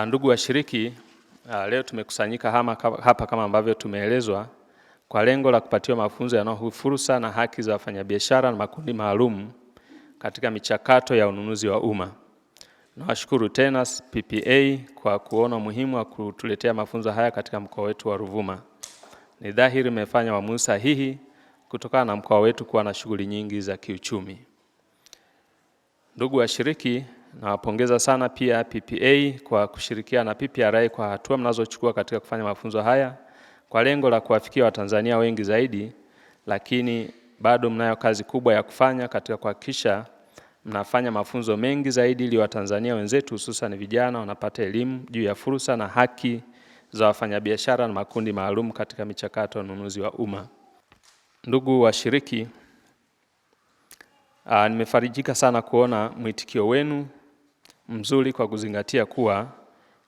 Ndugu washiriki, leo tumekusanyika hapa kama ambavyo tumeelezwa kwa lengo la kupatiwa mafunzo yanayohusu fursa na haki za wafanyabiashara na makundi maalum katika michakato ya ununuzi wa umma. Nawashukuru tena PPA kwa kuona umuhimu wa kutuletea mafunzo haya katika mkoa wetu wa Ruvuma. Ni dhahiri mmefanya uamuzi sahihi kutokana na mkoa wetu kuwa na shughuli nyingi za kiuchumi. Ndugu washiriki, nawapongeza sana pia PPA kwa kushirikiana na PPRA kwa hatua mnazochukua katika kufanya mafunzo haya kwa lengo la kuwafikia Watanzania wengi zaidi, lakini bado mnayo kazi kubwa ya kufanya katika kuhakikisha mnafanya mafunzo mengi zaidi ili Watanzania wenzetu hususan vijana wanapata elimu juu ya fursa na haki za wafanyabiashara na makundi maalum katika michakato ya ununuzi wa umma. Ndugu washiriki, nimefarijika sana kuona mwitikio wenu mzuri kwa kuzingatia kuwa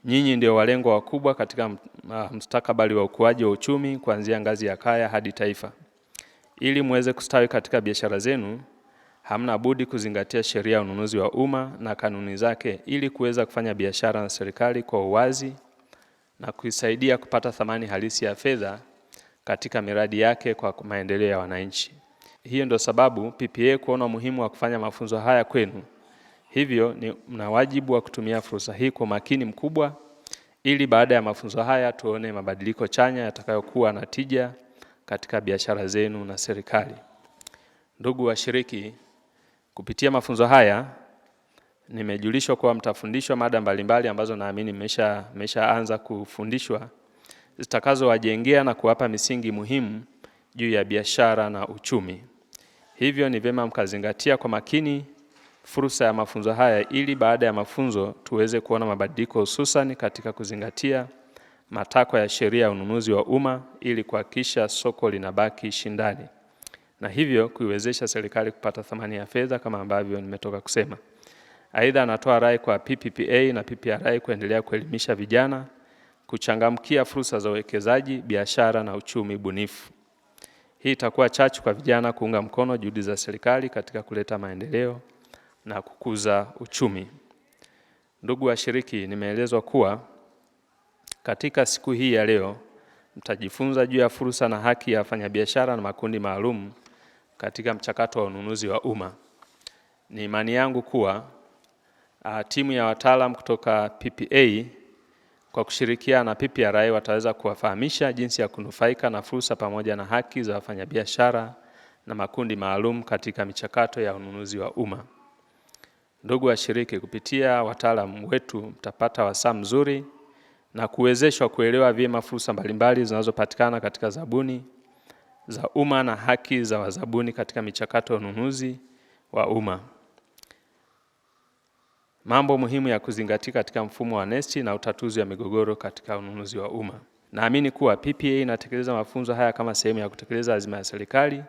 nyinyi ndio walengwa wakubwa katika mustakabali wa ukuaji wa uchumi kuanzia ngazi ya kaya hadi taifa. Ili muweze kustawi katika biashara zenu, hamna budi kuzingatia sheria ya ununuzi wa umma na kanuni zake ili kuweza kufanya biashara na serikali kwa uwazi na kuisaidia kupata thamani halisi ya fedha katika miradi yake kwa maendeleo ya wananchi. Hiyo ndio sababu PPA kuona umuhimu wa kufanya mafunzo haya kwenu. Hivyo mna wajibu wa kutumia fursa hii kwa makini mkubwa ili baada ya mafunzo haya tuone mabadiliko chanya yatakayokuwa na tija katika biashara zenu na serikali. Ndugu washiriki, kupitia mafunzo haya nimejulishwa kuwa mtafundishwa mada mbalimbali ambazo naamini mmeshaanza kufundishwa zitakazowajengea na kuwapa misingi muhimu juu ya biashara na uchumi. Hivyo ni vyema mkazingatia kwa makini fursa ya mafunzo haya ili baada ya mafunzo tuweze kuona mabadiliko hususan katika kuzingatia matakwa ya sheria ya ununuzi wa umma ili kuhakikisha soko linabaki shindani na hivyo kuiwezesha serikali kupata thamani ya fedha kama ambavyo nimetoka kusema. Aidha, anatoa rai kwa PPPA na PPRA kuendelea kuelimisha vijana kuchangamkia fursa za uwekezaji, biashara na uchumi bunifu. Hii itakuwa chachu kwa vijana kuunga mkono juhudi za serikali katika kuleta maendeleo na kukuza uchumi. Ndugu washiriki, nimeelezwa kuwa katika siku hii ya leo mtajifunza juu ya fursa na haki ya wafanyabiashara na makundi maalum katika mchakato wa ununuzi wa umma. Ni imani yangu kuwa timu ya wataalam kutoka PPA kwa kushirikiana na PPRA wataweza kuwafahamisha jinsi ya kunufaika na fursa pamoja na haki za wafanyabiashara na makundi maalum katika michakato ya ununuzi wa umma. Ndugu washiriki, kupitia wataalamu wetu mtapata wasaa mzuri na kuwezeshwa kuelewa vyema fursa mbalimbali zinazopatikana katika zabuni za umma na haki za wazabuni katika michakato ya ununuzi wa umma. Mambo muhimu ya kuzingatia katika mfumo wa nesti na utatuzi wa migogoro katika ununuzi wa umma. Naamini kuwa PPA inatekeleza mafunzo haya kama sehemu ya kutekeleza azma ya serikali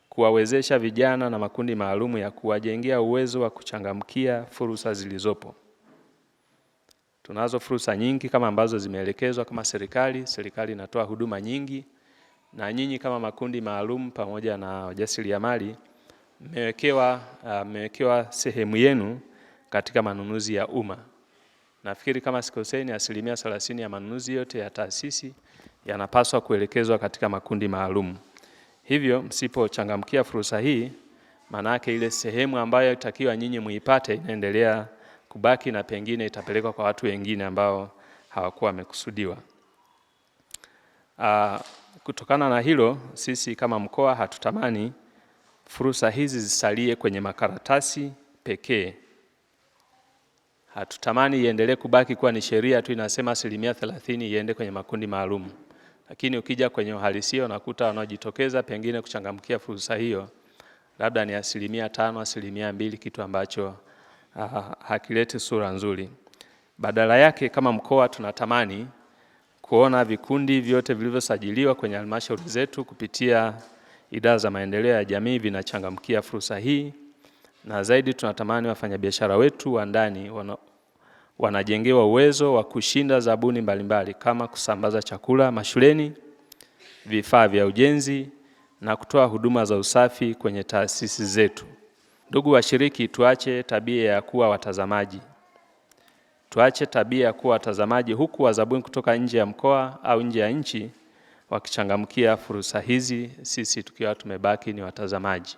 kuwawezesha vijana na makundi maalumu ya kuwajengea uwezo wa kuchangamkia fursa zilizopo. Tunazo fursa nyingi kama ambazo zimeelekezwa kama serikali inatoa huduma nyingi na nyinyi kama makundi maalum pamoja na wajasiriamali mmewekewa sehemu yenu katika manunuzi ya umma. Nafikiri kama sikosei ni 30% ya manunuzi yote ya taasisi yanapaswa kuelekezwa katika makundi maalum. Hivyo msipochangamkia fursa hii, maana yake ile sehemu ambayo itakiwa nyinyi muipate inaendelea kubaki na pengine itapelekwa kwa watu wengine ambao hawakuwa wamekusudiwa. Kutokana na hilo, sisi kama mkoa hatutamani fursa hizi zisalie kwenye makaratasi pekee. Hatutamani iendelee kubaki kuwa ni sheria tu inasema 30% iende kwenye makundi maalum. Lakini ukija kwenye uhalisia unakuta wanaojitokeza pengine kuchangamkia fursa hiyo labda ni 5%, 2%, kitu ambacho hakileti sura nzuri. Badala yake kama mkoa tunatamani kuona vikundi vyote vilivyosajiliwa kwenye halmashauri zetu kupitia idara za maendeleo ya jamii vinachangamkia fursa hii, na zaidi tunatamani wafanyabiashara wetu wa ndani wanajengewa uwezo wa kushinda zabuni mbalimbali kama kusambaza chakula mashuleni, vifaa vya ujenzi na kutoa huduma za usafi kwenye taasisi zetu. Ndugu washiriki, tuache tabia ya kuwa watazamaji. Tuache tabia ya kuwa watazamaji huku wazabuni kutoka nje ya mkoa au nje ya nchi wakichangamkia fursa hizi, sisi tukiwa tumebaki ni watazamaji.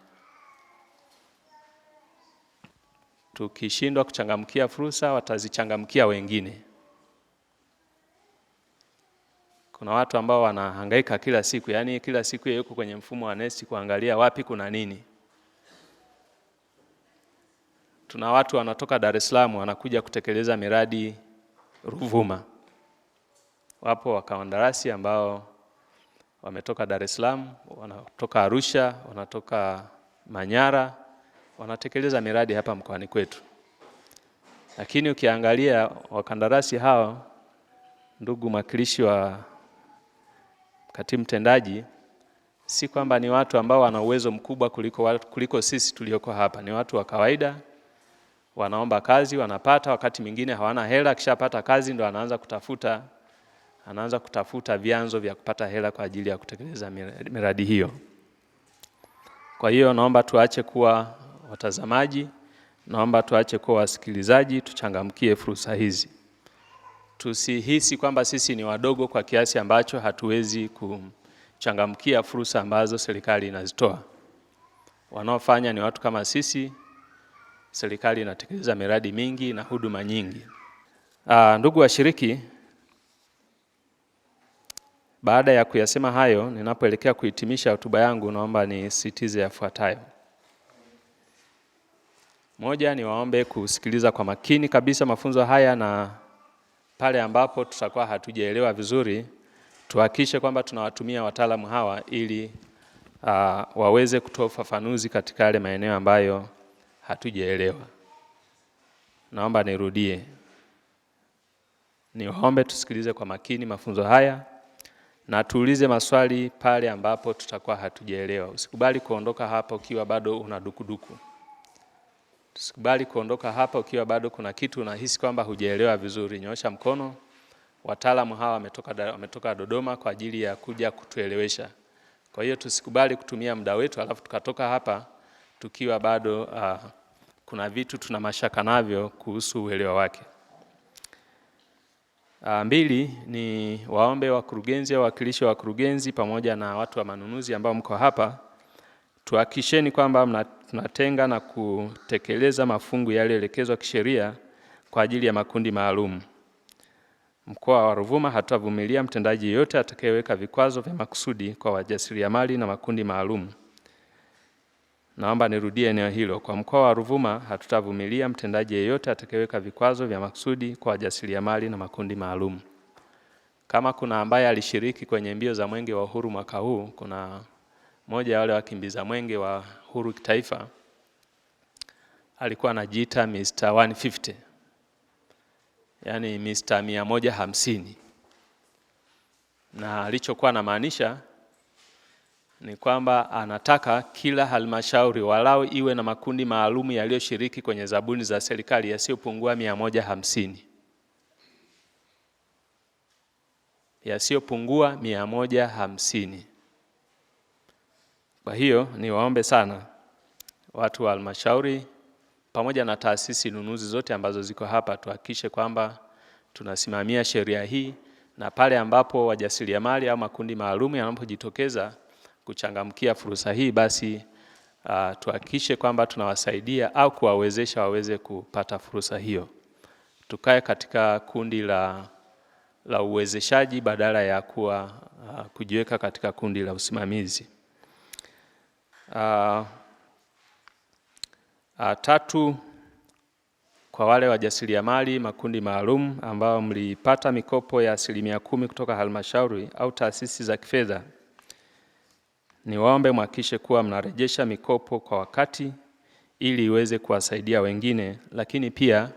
Tukishindwa kuchangamkia fursa, watazichangamkia wengine. Kuna watu ambao wanahangaika kila siku, yani kila siku yuko kwenye mfumo wa NeST kuangalia wapi kuna nini. Tuna watu wanatoka Dar es Salaam wanakuja kutekeleza miradi Ruvuma. Wapo wakandarasi ambao wametoka Dar es Salaam, wanatoka Arusha, wanatoka Manyara, wanatekeleza miradi hapa mkoani kwetu. Lakini ukiangalia wakandarasi hao, ndugu mwakilishi wa katibu mtendaji, si kwamba ni watu ambao wana uwezo mkubwa kuliko sisi tulioko hapa. Ni watu wa kawaida, wanaomba kazi, wanapata, wakati mwingine hawana hela, kishapata kazi ndo anaanza kutafuta vyanzo vya kupata hela kwa ajili ya kutekeleza miradi hiyo. Kwa hiyo naomba tuache kuwa watazamaji, naomba tuache kuwa wasikilizaji, tuchangamkie fursa hizi. Tusihisi kwamba sisi ni wadogo kwa kiasi ambacho hatuwezi kuchangamkia fursa ambazo serikali inazitoa. Wanaofanya ni watu kama sisi. Serikali inatekeleza miradi mingi na huduma nyingi. Ndugu washiriki, baada ya kuyasema hayo, ninapoelekea kuhitimisha hotuba yangu, naomba nisisitize yafuatayo. Moja, ni waombe kusikiliza kwa makini kabisa mafunzo haya, na pale ambapo tutakuwa hatujaelewa vizuri, tuhakikishe kwamba tunawatumia wataalamu hawa ili waweze kutoa ufafanuzi katika yale maeneo ambayo hatujaelewa. Naomba nirudie. Niwaombe tusikilize kwa makini mafunzo haya na tuulize maswali pale ambapo tutakuwa hatujaelewa. Usikubali kuondoka hapa ukiwa bado una dukuduku. Usikubali kuondoka hapa ukiwa bado kuna kitu unahisi kwamba hujaelewa vizuri. Nyoosha mkono. Wataalamu hawa wametoka Dodoma kwa ajili ya kuja kutuelewesha. Kwa hiyo tusikubali kutumia muda wetu alafu tukatoka hapa tukiwa bado kuna vitu tuna mashaka navyo kuhusu uelewa wake. Mbili, ni waombe wakurugenzi au wawakilishi wa wakurugenzi pamoja na watu wa manunuzi ambao mko hapa, tuhakikisheni kwamba tunatenga na kutekeleza mafungu yaliyoelekezwa kisheria kwa ajili ya makundi maalum. Mkoa wa Ruvuma hatutavumilia mtendaji yeyote atakayeweka vikwazo vya makusudi kwa wajasiriamali na makundi maalum. Naomba nirudie eneo hilo. Kwa mkoa wa Ruvuma hatutavumilia mtendaji yeyote atakayeweka vikwazo vya makusudi kwa wajasiriamali na makundi maalum. Kama kuna ambaye alishiriki kwenye mbio za Mwenge wa Uhuru mwaka huu, kuna moja ya wale wakimbiza Mwenge wa Uhuru kitaifa, alikuwa anajiita Mr. 150. Yaani Mr. 150. Na alichokuwa anamaanisha ni kwamba anataka kila halmashauri walau iwe na makundi maalum yaliyoshiriki kwenye zabuni za serikali yasiyopungua 150. Yasiyopungua 150. Kwa hiyo ni waombe sana watu wa halmashauri pamoja na taasisi nunuzi zote ambazo ziko hapa, tuhakikishe kwamba tunasimamia sheria hii, na pale ambapo wajasiriamali au makundi maalum yanapojitokeza kuchangamkia fursa hii, basi tuhakikishe kwamba tunawasaidia au kuwawezesha waweze kupata fursa hiyo. Tukae katika kundi la uwezeshaji badala ya kujiweka katika kundi la usimamizi. Tatu, kwa wale wajasiriamali makundi maalum ambao mlipata mikopo ya 10% kutoka halmashauri au taasisi za kifedha, ni waombe mhakikishe kuwa mnarejesha mikopo kwa wakati ili iweze kuwasaidia wengine, lakini pia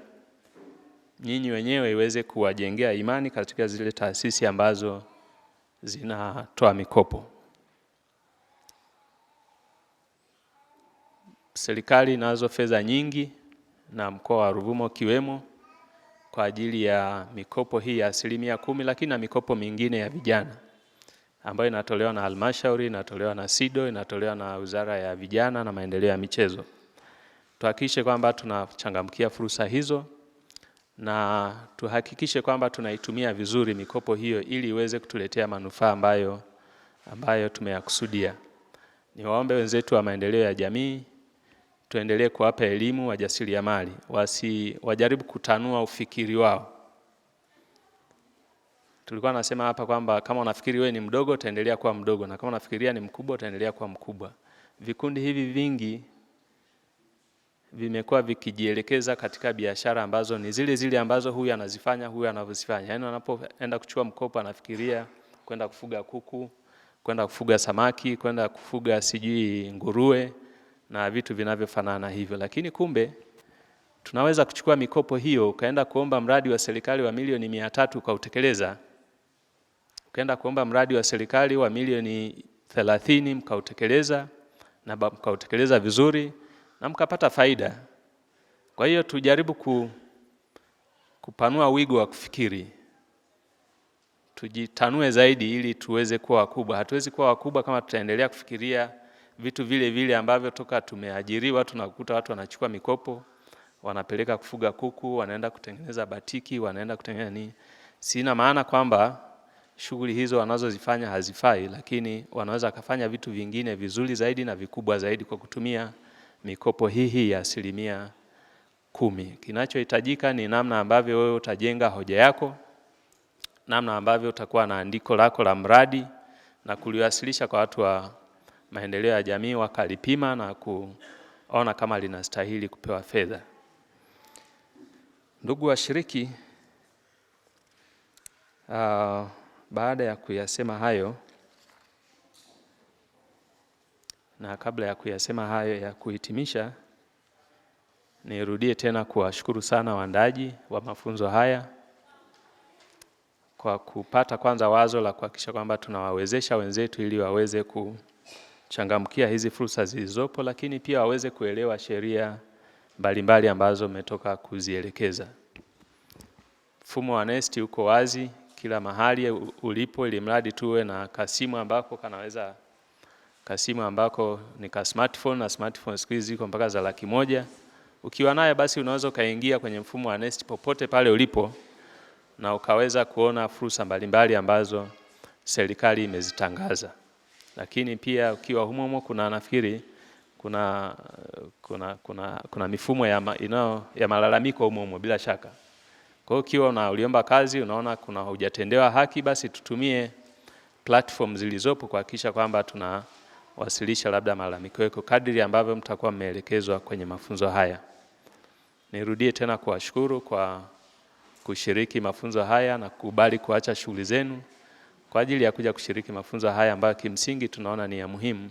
nyinyi wenyewe iweze kuwajengea imani katika zile taasisi ambazo zinatoa mikopo. Serikali inazo fedha nyingi na mkoa wa Ruvuma kiwemo kwa ajili ya mikopo hii ya 10%, lakini na mikopo mingine ya vijana ambayo inatolewa na halmashauri, inatolewa na SIDO, inatolewa na Wizara ya Vijana na Maendeleo ya Michezo. Tuhakikishe kwamba tunachangamkia fursa hizo na tuhakikishe kwamba tunaitumia vizuri mikopo hiyo ili iweze kutuletea manufaa ambayo tumeyakusudia. Niwaombe wenzetu wa maendeleo ya jamii tuendelee kuwapa elimu wajasiriamali, wajaribu kutanua ufikiri wao. Tulikuwa nasema hapa kwamba kama unafikiri wewe ni mdogo utaendelea kuwa mdogo, na kama unafikiria ni mkubwa utaendelea kuwa mkubwa. Vikundi hivi vingi vimekuwa vikijielekeza katika biashara ambazo ni zile ambazo huyu anazifanya, huyu anavyozifanya. Yaani wanapoenda kuchukua mkopo anafikiria kwenda kufuga kuku, kwenda kufuga samaki, kwenda kufuga sijui nguruwe na vitu vinavyofanana hivyo. Lakini kumbe tunaweza kuchukua mikopo hiyo ukaenda kuomba mradi wa serikali wa milioni 300 ukautekeleza. Ukaenda kuomba mradi wa serikali wa milioni 30 mkautekeleza, na mkautekeleza vizuri na mkapata faida. Kwa hiyo tujaribu kupanua wigo wa kufikiri. Tujitanue zaidi ili tuweze kuwa wakubwa. Hatuwezi kuwa wakubwa kama tutaendelea kufikiria vitu vile ambavyo toka tumeajiriwa tunakuta watu wanachukua mikopo, wanapeleka kufuga kuku, wanaenda kutengeneza batiki, wanaenda kutengeneza nini. Sina maana kwamba shughuli hizo wanazozifanya hazifai, lakini wanaweza kufanya vitu vingine vizuri zaidi na vikubwa zaidi kwa kutumia mikopo hii ya 10%. Kinachohitajika ni namna ambavyo wewe utajenga hoja yako, namna ambavyo utakuwa na andiko lako la mradi na kuliwasilisha kwa watu wa maendeleo ya jamii, wakalipima na kuona kama linastahili kupewa fedha. Ndugu washiriki, baada ya kuyasema hayo, na kabla ya kuyasema hayo ya kuhitimisha, nirudie tena kuwashukuru sana waandaji wa mafunzo haya kwa kupata kwanza wazo la kuhakikisha kwamba tunawawezesha wenzetu ili waweze kuchangamkia hizi fursa zilizopo, lakini pia waweze kuelewa sheria mbalimbali ambazo umetoka kuzielekeza. Mfumo wa NeST uko wazi kila mahali ulipo, ili mradi tuwe na kasimu ambako ni ka smartphone, na smartphone siku hizi ziko mpaka za 100,000. Ukiwa nayo basi unaweza kaingia kwenye mfumo wa NeST popote pale ulipo na ukaweza kuona fursa mbalimbali ambazo serikali imezitangaza. Lakini pia ukiwa humo nafikiri kuna mifumo ya malalamiko humo bila shaka. Kwa hiyo ukiwa uliomba kazi unaona kuna hujatendewa haki, basi tutumie platform zilizopo kuhakikisha kwamba tunawasilisha labda malalamiko yako kadiri ambavyo mtakuwa mmeelekezwa kwenye mafunzo haya. Nirudie tena kuwashukuru kwa kushiriki mafunzo haya na kukubali kuacha shughuli zenu kwa ajili ya kuja kushiriki mafunzo haya ambayo kimsingi tunaona ni ya muhimu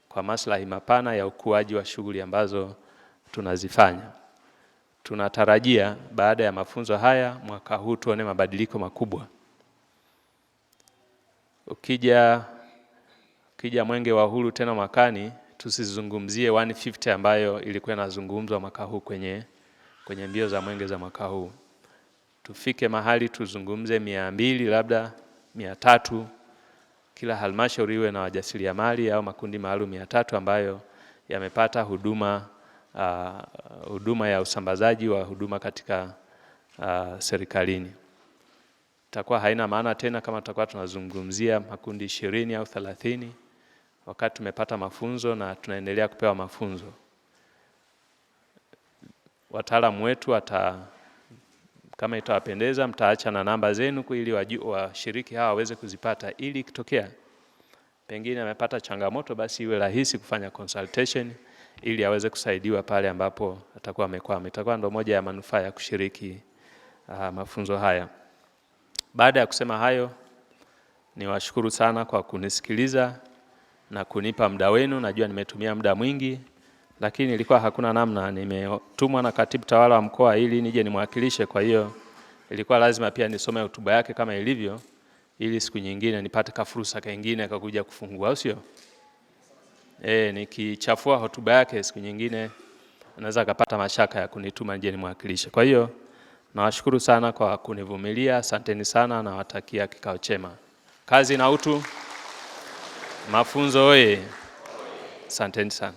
kwa maslahi mapana ya ukuaji wa shughuli ambazo tunazifanya. Tunatarajia baada ya mafunzo haya mwaka huu tuone mabadiliko makubwa. Ukija Mwenge wa Uhuru tena mwakani, tusizungumzie 150 ambayo ilikuwa inazungumzwa mwaka huu kwenye mbio za mwenge za mwaka huu. Tufike mahali tuzungumze 200, labda 300. Kila halmashauri iwe na wajasiriamali au makundi maalum 300 ambayo yamepata huduma ya usambazaji wa huduma katika serikalini. Itakuwa haina maana tena kama tutakuwa tunazungumzia makundi 20 au 30 wakati tumepata mafunzo na tunaendelea kupewa mafunzo. Wataalamu wetu kama itawapendeza mtaacha na namba zenu ili washiriki hawa waweze kuzipata, ili kitokea pengine amepata changamoto basi iwe rahisi kufanya consultation ili aweze kusaidiwa pale ambapo atakuwa amekwama. Itakuwa ndo moja ya manufaa ya kushiriki mafunzo haya. Baada ya kusema hayo, niwashukuru sana kwa kunisikiliza na kunipa muda wenu. Najua nimetumia muda mwingi, lakini ilikuwa hakuna namna. Nimetumwa na katibu tawala wa mkoa ili nije nimwakilishe, kwa hiyo ilikuwa lazima pia nisome hotuba yake kama ilivyo, ili siku nyingine nipate kafursa kengine kakuja kufungua, au sio? Nikichafua hotuba yake siku nyingine anaweza akapata mashaka ya kunituma nije nimwakilishe. Kwa hiyo nawashukuru sana kwa kunivumilia. Asanteni sana na watakia kikao chema. Kazi na utu. Mafunzo oye. Asanteni sana.